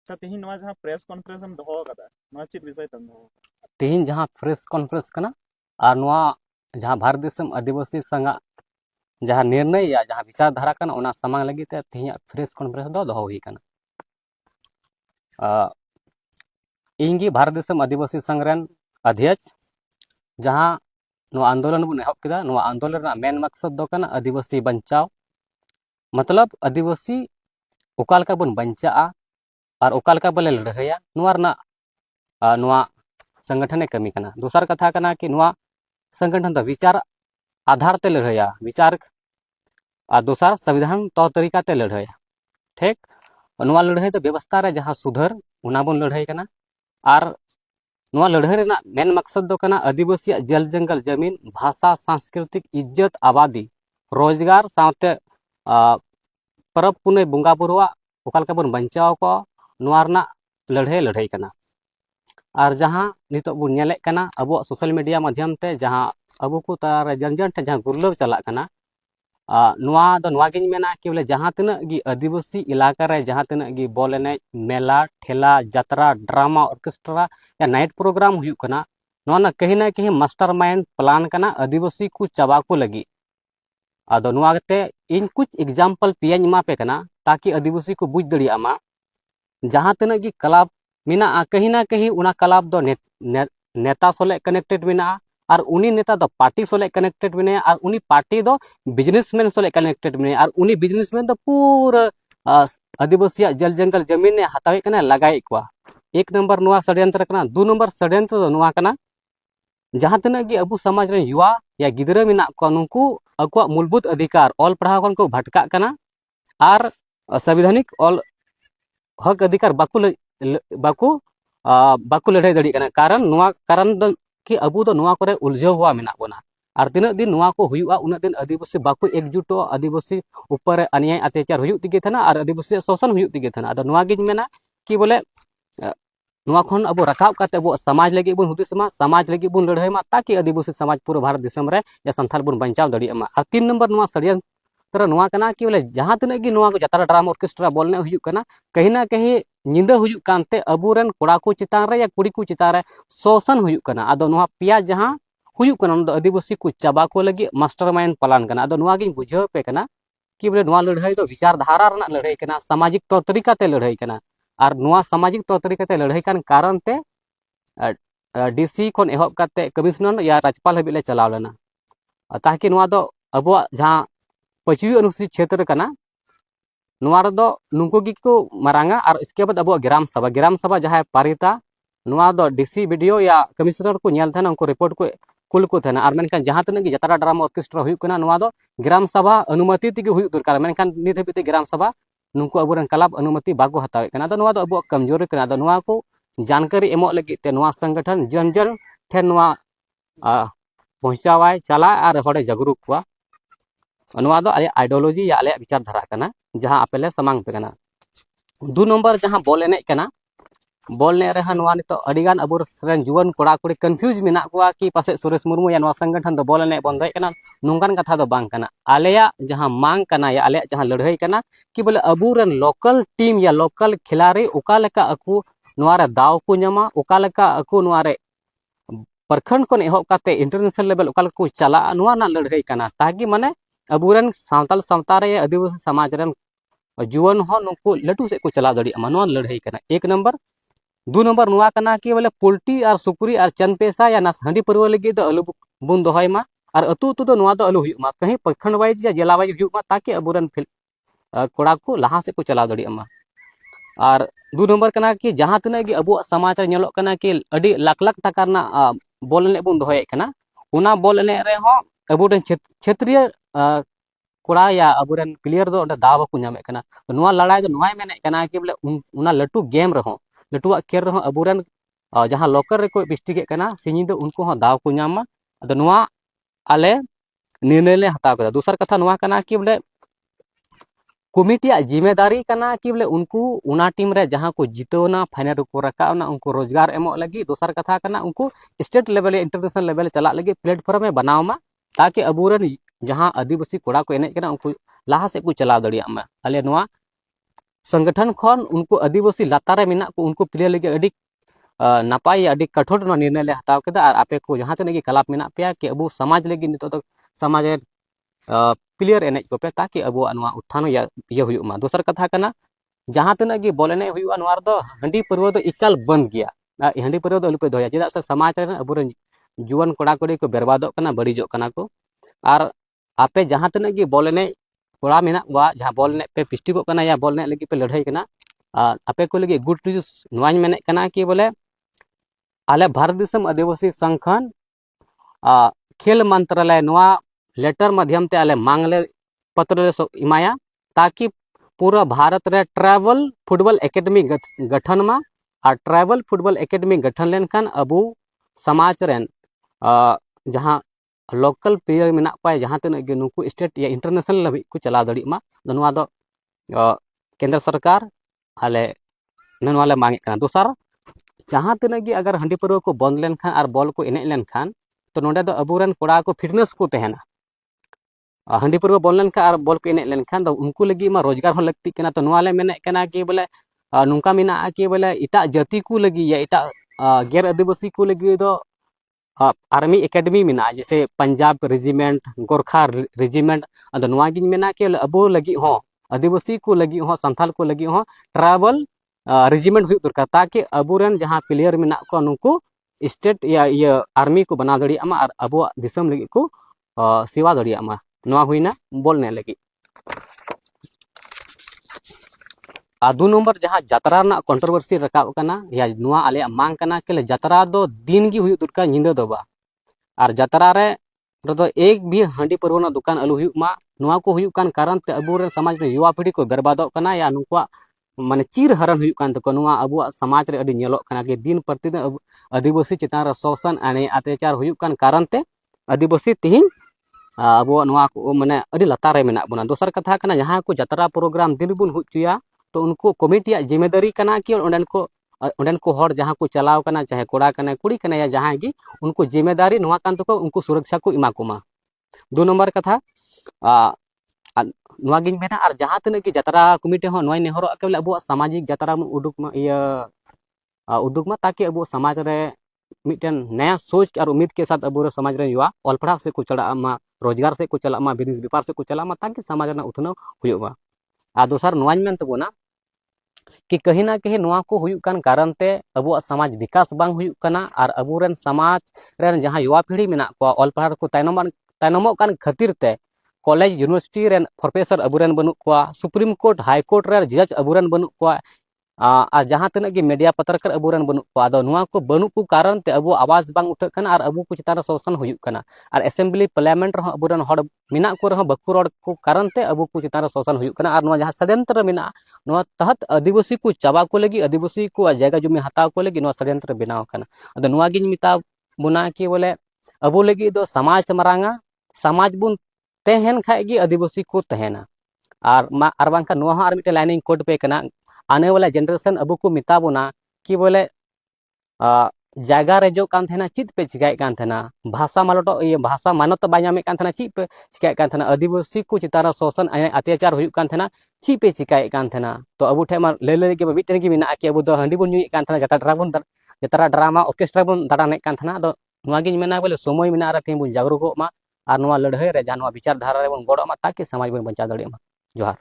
अच्छा तेहिन नवा जहां प्रेस कॉन्फ्रेंस हम दोहो कदा नवा चेक विषय तम दोहो तेहिन जहां प्रेस कॉन्फ्रेंस कना और नवा जहां भारत देशम आदिवासी संघ जहां निर्णय या जहां विचार धारा कना ओना समांग लगी ते तेहिन प्रेस कॉन्फ्रेंस दो दोहो हुई कना इंगी भारत देशम आदिवासी संघ रेन अध्यक्ष जहां नवा आंदोलन बन एहब केदा नवा आंदोलन रा मेन मकसद दो कना आदिवासी बचाव मतलब आदिवासी ओकालका बन बचाआ और ओकालका बले लड़हया नवा रना नवा संगठन कमी कना दूसर कथा कना कि नवा संगठन दो विचार आधार ते लड़हया विचार और दूसर संविधान तौर तरीका ते लड़हया ठीक नवा लड़ाई दो व्यवस्था रे जहां सुधर उना बन लड़ाई कना और नवा लड़ाई रेना मेन मकसद दो कना आदिवासी जल जंगल जमीन भाषा सांस्कृतिक इज्जत आबादी रोजगार साथे परब पुने बंगा बुरुआ ओकालका बन बचाव को नवा रना लड़ाई कना और जहां नितो बुन नेले कना अब सोशल मीडिया माध्यम ते जहां अब को तार जन जन जहां गुरलाव चला कना नवा दो नवा गिन मेना कि बोले जहां तना गी आदिवासी इलाका रे जहां तना गी बॉल एने मेला ठेला जात्रा ड्रामा ऑर्केस्ट्रा या नाइट प्रोग्राम हुई कना नवा ना कहीं मास्टर माइंड प्लान कना आदिवासी को चाबा को लगी आदो नवा गते इन कुछ एग्जाम्पल पियाñ मा पे कना ताकि आदिवासी को बुझ दड़िया मा जहां तना गी क्लब मिना कहीं उना क्लब दो नेता सोले कनेक्टेड मिना और उनी नेता दो पार्टी सोले कनेक्टेड मिने और उनी पार्टी दो बिजनेसमैन सोले कनेक्टेड मिने और उनी बिजनेसमैन दो पूरा आदिवासी जल जंगल जमीन ने हतावे कना लगाई को एक नंबर नुआ षड्यंत्र कना दो नंबर षड्यंत्र दो नुआ कना जहां तना गी अबु समाज रे युवा या गिदरा मिना को नुकु अको मूलभूत अधिकार ऑल पढ़ाव कन को भटका कना और संवैधानिक ऑल हक अधिकार बाकू बाकू लड़ाई दड़ी कना कारण दो कि अबु दो नुआ करे उलझाव हुआ मेना बोना और तीना दिन नुआ को हुआ उना दिन आदिवासी बाकू एकजुटो आदिवासी ऊपर अन्याय अत्याचार हुई तिगे थना और आदिवासी शोषण हुई तिगे थना अदो नुआ गिन मेना कि बोले नुआ खन अब रखाब काते अब समाज लगी बन हुदिस मा समाज लगी बन लड़ाई मा ताकि आदिवासी समाज पूरा भारत देशम रे या संथाल बन बचाव दड़िया मा और 3 नंबर नुआ षड्यंत्र नुआ कना कि बोले जहां तने गी नुआ को जात्रा ड्रामा ऑर्केस्ट्रा बोलने हुई कना कहीं ना कहीं निंदा हुई कानते अबुरन कोड़ा को चितान रे या कुड़ी को चितान रे शोषण हुई कना अदो नुआ पिया जहां हुई कना आदिवासी को चाबा को लगी मास्टर माइंड प्लान कना अदो नुआ गी बुझाव पे कना कि बोले नुआ लड़ाई दो विचार धारा रना लड़ाई कना सामाजिक तौर तरीका ते लड़ाई कना और नुआ सामाजिक तौर तरीका ते लड़ाई कान कारण ते डीसी खन एहब काते कमिश्नर या राज्यपाल हबी ले चलाव लेना ताकि नुआ दो अब जहां 25वीं अनुसूचित क्षेत्र कना नुआ दो नुको गी को मारांगा और इसके बाद अब ग्राम सभा जहां पारिता नुआ दो डीसी वीडियो या कमिश्नर को नेल थाना उनको रिपोर्ट को कुल को थाना और मेनखान जहां तने जात्रा ड्रामा ऑर्केस्ट्रा हुई कना नुआ दो ग्राम सभा अनुमति तिगे हुई दरकार मेनखान नित हबीते ग्राम सभा नुको अबुरन क्लब अनुमति बाको हतावे कना दो नुआ दो अब कमजोरी कना दो नुआ को जानकारी एमो लगी ते नुआ संगठन जन जन ठेन नुआ पहुंचावाय चला और हड़े जागरूक को नुआ दो आले आइडियोलॉजी या आले विचार धारा कना जहां अपेले समांग पे कना 2 नंबर जहां बॉल एने कना बॉल ने रहा नुआ नितो अडिगान अबुर सरेन जुवन कोड़ा कुड़ी कंफ्यूज मेना को कि पासे सुरेश मुर्मू या नुआ संगठन दो बॉल एने बंद कना नोंगान कथा दो बांग कना आलेया जहां मांग कना या आलेया जहां लड़ाई कना कि बोले अबुरन लोकल टीम या लोकल खिलाड़ी ओका लेका अकु नुआ रे दाव को न्यामा ओका लेका अकु नुआ रे प्रखंड को एहब काते इंटरनेशनल लेवल ओका लेका को चला नुआ ना लड़ाई कना ताकि माने अबुरन सावताल सावता रे आदिवासी समाज रन जुवन हो नुको लटू से को चला दड़ी नुआ लड़ाई कना 1 नंबर 2 नंबर नुआ कना कि बोले पोल्ट्री और सुकुरी और चंद पैसा या नास हंडी परवा लगी दो अलू बुन दोहय मा और अतु अतु दो नुआ दो अलू हुई मा कहीं प्रखंड वाइज या जिला वाइज हुई मा ताकि अबुरन कोड़ा को लहा से को चला दड़ी मा और 2 नंबर कना कि जहां तने कि अबु समाज रे नेलो कना कि अडी लाख लाख टाका ना बॉल ने बुन दोहय कना उना बॉल ने रे हो अबुरन क्षेत्रीय कोड़ा या अबुरन प्लेयर दो दाव को नामे कना नुआ लड़ाई दो नुआ मेने कना कि बोले उना लटू गेम रहो लटुआ खेल रहो अबुरन जहां लोकल रे को डिस्ट्रिक्ट कना सिनी दो उनको हो दाव को नामा अदो नुआ आले निर्णय ले हताव कदा दूसर कथा नुआ कना कि बोले कमिटी जिम्मेदारी कना कि बोले उनको उना टीम रे जहां को जितोना फाइनल को रखा उनको रोजगार एमो लगी दूसर कथा कना उनको स्टेट लेवल इंटरनेशनल लेवल चला लगी प्लेटफॉर्म में बनाव मा ताकि अबुरन जहां आदिवासी कोड़ा को एने कना उनको लाहा से को चला दड़िया मा आले नुआ संगठन खन उनको आदिवासी लातारे मेना को उनको प्लेयर लगे अड़ी नापाय अड़ी कठोर निर्णय ले हताव केदा और आपे को जहां तक कलाप मेना पे कि अब समाज लगे नितो तो समाज प्लेयर एनेज को पे ताकि अब उत्थान ये हुयुमा दोसर कथा कना जहां तक गे बॉल एने हुयुआ नोआ दो हंडी परवा दो इकाल बंद गया हंडी परवा दो अलुपे दोया चेदा से समाज रे अब जुआन कोड़ा कोड़ी को बर्बादो कना बड़ीजो कना को और आपे जहां तक गे बॉल एने कोड़ा मेना वा जहां बॉल एने पे पिस्टिको कना या बॉल एने लगी पे लड़ाई कना आपे को लगी गुड न्यूज नोआñ मेने कना कि बोले आले भारत देशम आदिवासी संगठन खेल मंत्रालय नोआ लेटर माध्यम ते आले मांगले पत्र इमाया ताकि पूरा भारत रे ट्राइबल फुटबॉल एकेडमी गठन में और ट्राइबल फुटबॉल एकेडमी गठन लेनखान अबू समाज रेन जहां लोकल प्लेयर मेना पाए जहां तक गे नुकु स्टेट या इंटरनेशनल लबी को चला दड़ी मा नोआ दो केंद्र सरकार आले नोआ ले मांगे कना दोसर जहां तक गे अगर हंडी परवा को बंद लेनखान और बॉल को एने लेनखान तो नोडे दो अबुरन कोड़ा को फिटनेस को तहना हंडी परवा बॉल लेनखान और बॉल को एने लेनखान तो उनको लगी मा रोजगार हो लगती कना तो नोआ ले मेने कना कि बोले नुका मेना कि बोले इटा जाति को लगी या इटा गैर आदिवासी को लगी दो आर्मी एकेडमी मेना जैसे पंजाब रेजिमेंट गोरखा रेजिमेंट अद नोआ गिन मेना कि अबो लगी हो आदिवासी को लगी हो संथाल को लगी हो ट्राइबल रेजिमेंट हुई दरकार ताकि अबुरन जहां प्लेयर मेना को नुको स्टेट या ये आर्मी को बना दड़ियामा और अबो दिसम लगी को सेवा दड़ियामा नोआ हुईना बॉल ने लगी दो नंबर जहां जात्रा ना कंट्रोवर्सी रकाब कना या नोआ आले मांग कना के जात्रा दो दिन की हुई दरकार निंदा दो बा और जात्रा रे तो एक भी हंडी परवना दुकान अलु हुई मा नोआ को हुई कान कारण ते अबुरन समाज रे युवा पीढ़ी को बर्बादो कना या नुकुआ माने चीर हरण हुई कान तको नोआ अबुआ समाज रे अडी नेलो कना के दिन प्रतिदिन आदिवासी चितान रे शोषण आने अत्याचार हुई कान कारण ते आदिवासी तिहिन अबुआ नोआ को माने अडी लतार रे मेना बना दोसर कथा कना जहां को जात्रा प्रोग्राम दिन बुन हुचुया तो उनको कमिटी जिम्मेदारी कना कि उन्डन को हर जहां को चलाव कना चाहे कोड़ा कना कुड़ी कना या जहां गी उनको जिम्मेदारी नोआ कान तको उनको सुरक्षा को इमा कोमा दो नंबर कथा नोआ गिन मेना और जहां तने की जात्रा कमिटी हो नोय नेहरो के बोले अबुआ सामाजिक जात्रा उडुक मा उद्योग मा ताकि अबु समाज रे मिटन नया सोच और उम्मीद के साथ अबु समाज रे युवा ऑल पढ़ा से को चला मा रोजगार से को चला मा बिजनेस व्यापार से को चला मा ताकि समाज रे उथनो हुयुबा आ दोसर नोआñ मेन तबोना कि कहीं ना कहीं नोआ को हुयुक कान कारण ते अबुआ समाज विकास बांग हुयुक कना और अबुरन समाज रेन जहां युवा पीढ़ी मेना को ऑल पढ़ा को तायनमो कान खातिर ते कॉलेज यूनिवर्सिटी रेन प्रोफेसर अबुरन बनु को सुप्रीम कोर्ट हाई कोर्ट रे जज अबुरन बनु को और जहां तक गे मीडिया पत्रकार अबुरन बनु को आदो नोआ को बनु को कारण ते अबु आवाज बांग उठक कना और अबु को चितान शोषण हुयुक कना और असेंबली पार्लियामेंट रे अबुरन हड़ मेना को रे बकु रोड को कारण ते अबु को चितान शोषण हुयुक कना और नोआ जहां षड्यंत्र मेना नोआ तहत आदिवासी को चाबा को लगी आदिवासी को जगह जमी हताव को लगी नोआ षड्यंत्र बनाव कना अदो नोआ गिन मिता बुना कि बोले अबु लगी दो समाज मरांगा समाज बुन तहन खाए गी आदिवासी को तहना और बांखा नोआ और मिटे लाइनिंग कोड पे कना आने वाला जनरेशन अबु को मिता बोना कि बोले जगह रेजो कान थेना चित पे चिकाय कान थेना भाषा मालटो ये भाषा मानत बायामे कान थेना चित पे चिकाय कान थेना आदिवासी को चितारा शोषण अत्याचार हुई कान थेना चित पे चिकाय कान थेना तो अबु ठे मा ले के मिटन की मिना कि अबु दो हंडी बुन नुई कान थेना जतरा ड्रामा ऑर्केस्ट्रा बुन दाड़ाने कान थेना दो नोआ गिन मेना बोले समय मेना रे थे बुन जागरूको मा और नोआ लड़ाई रे जहां नोआ विचार धारा रे बुन गड़ो मा ताकि समाज बुन बचा दड़े मा जोहार।